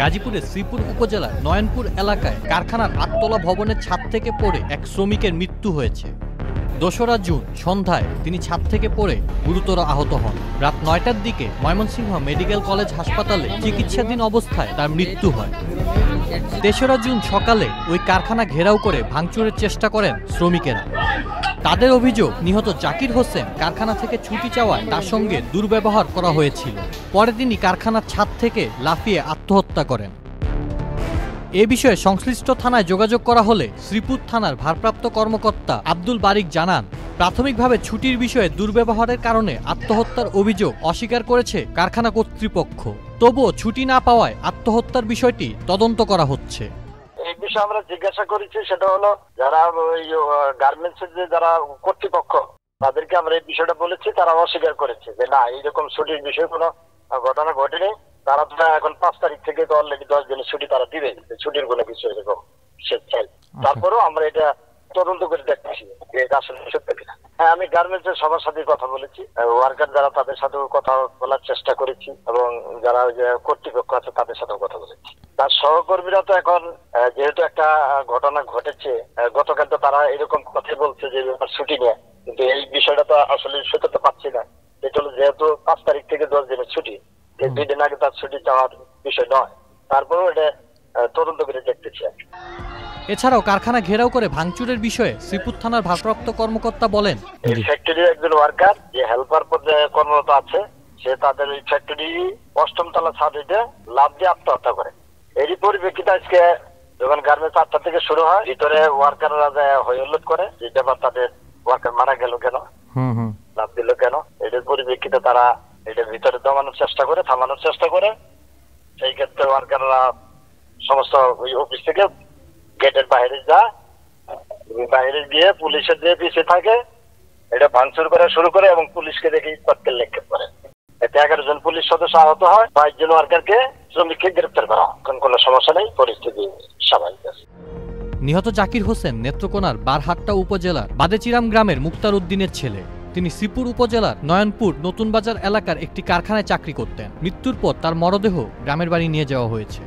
গাজীপুরের শ্রীপুর উপজেলার নয়নপুর এলাকায় কারখানার আটতলা ভবনের ছাদ থেকে পড়ে এক শ্রমিকের মৃত্যু হয়েছে। ২রা জুন সন্ধ্যায় তিনি ছাদ থেকে পড়ে গুরুতর আহত হন। রাত ৯টার দিকে ময়মনসিংহ মেডিকেল কলেজ হাসপাতালে চিকিৎসাধীন অবস্থায় তার মৃত্যু হয়। ৩রা জুন সকালে ওই কারখানা ঘেরাও করে ভাঙচুরের চেষ্টা করেন শ্রমিকেরা। তাদের অভিযোগ, নিহত জাকির হোসেন কারখানা থেকে ছুটি চাওয়ায় তার সঙ্গে দুর্ব্যবহার করা হয়েছিল। পরে তিনি কারখানার ছাদ থেকে লাফিয়ে আত্মহত্যা করেন। এ বিষয়ে সংশ্লিষ্ট থানায় যোগাযোগ করা হলে শ্রীপুর থানার ভারপ্রাপ্ত কর্মকর্তা আব্দুল বারিক জানান, প্রাথমিকভাবে ছুটির বিষয়ে দুর্ব্যবহারের কারণে আত্মহত্যার অভিযোগ অস্বীকার করেছে কারখানা কর্তৃপক্ষ। তবুও ছুটি না পাওয়ায় আত্মহত্যার বিষয়টি তদন্ত করা হচ্ছে। এই বিষয়ে আমরা জিজ্ঞাসা করেছি, সেটা হলো যারা ওই গার্মেন্টসের যে যারা কর্তৃপক্ষ তাদেরকে আমরা এই বিষয়টা বলেছি, তারা অস্বীকার করেছে যে না, এইরকম ছুটির বিষয়ে কোনো ঘটনা ঘটেনি। তারা তো এখন ৫ তারিখ থেকে তো অলরেডি 10 দিনের ছুটি তারা দিবে, ছুটির কোনো কিছু এরকম স্বেচ্ছায়। তারপরেও আমরা এটা তদন্ত করে দেখতেছি যে এটা আসলে সত্য কিনা। হ্যাঁ, আমি গার্মেন্টসের সবার সাথে কথা বলেছি, ওয়ার্কার যারা তাদের সাথেও কথা বলার চেষ্টা করেছি এবং যারা কর্তৃপক্ষ আছে তাদের সাথেও কথা বলেছি। তার সহকর্মীরা তো এখন যেহেতু একটা ঘটনা ঘটেছে, গতকাল তো তারা এরকম কথাই বলছে যে ছুটি নিয়ে, কিন্তু এই বিষয়টা তো আসলে সত্যতা পাচ্ছি না। এটা হলো যেহেতু ৫ তারিখ থেকে 10 দিনের ছুটি, 2 দিন আগে তার ছুটি চাওয়ার বিষয় নয়। তারপরেও এটা তদন্ত করে দেখতেছি। এছাড়াও কারখানা ঘেরাও করে ভাঙচুরের বিষয়ে শ্রীপুর থানার ভারপ্রাপ্ত কর্মকর্তা বলেন, এই ফ্যাক্টরির একজন ওয়ার্কার যে হেল্পার পদে কর্মরত আছে, সে তাদের এই ফ্যাক্টরি 8ম তলা ছাদে লাফ দিয়ে আত্মহত্যা করে। এরই পরিপ্রেক্ষিতে আজকে যখন গার্মেন্টস 8টা থেকে শুরু হয়, ভিতরে ওয়ার্কাররা হইহুল্লোড় করে যে ব্যাপার, তাদের ওয়ার্কার মারা গেল কেন, লাফ দিল কেন। এটার পরিপ্রেক্ষিতে তারা এটা ভিতরে দমানোর চেষ্টা করে, থামানোর চেষ্টা করে। সেই ক্ষেত্রে ওয়ার্কাররা সমস্ত ওই অফিস থেকে গেটের বাইরে যায়, বাইরে গিয়ে পুলিশের দিয়ে পিছিয়ে থাকে, এটা ভাঙচুর করা শুরু করে এবং পুলিশকে দেখে তৎকাল নিক্ষেপ করে। এতে 11 জন পুলিশ সদস্য আহত হয়, 22 জন ওয়ার্কারকে শ্রমিককে গ্রেপ্তার করা হয়। এখন কোনো সমস্যা নেই, পরিস্থিতি স্বাভাবিক আছে। নিহত জাকির হোসেন নেত্রকোনার বারহাট্টা উপজেলার বাদেচিরাম গ্রামের মুক্তার উদ্দিনের ছেলে। তিনি শ্রীপুর উপজেলার নয়নপুর নতুন বাজার এলাকার একটি কারখানায় চাকরি করতেন। মৃত্যুর পর তার মরদেহ গ্রামের বাড়ি নিয়ে যাওয়া হয়েছে।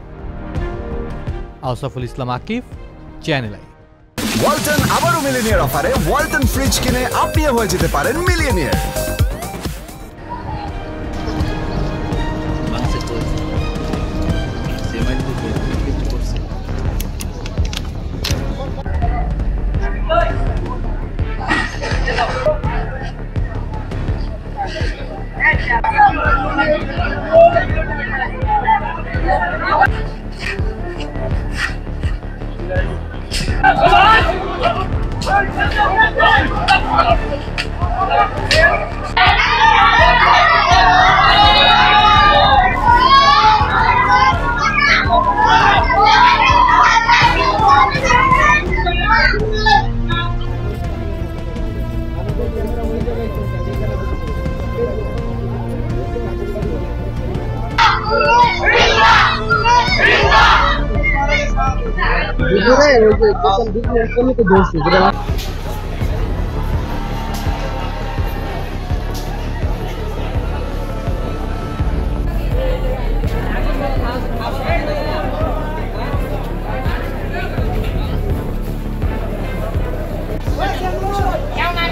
আউসাফুল ইসলাম আকিফ, চ্যানেল আই। ওয়ালটন আবারও মিলিয়নিয়ার অফারে ওয়ালটন ফ্রিজ কিনে আপনিও হয়ে যেতে পারেন মিলিয়নিয়ার।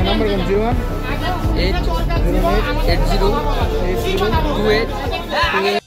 Number 101 808 80 28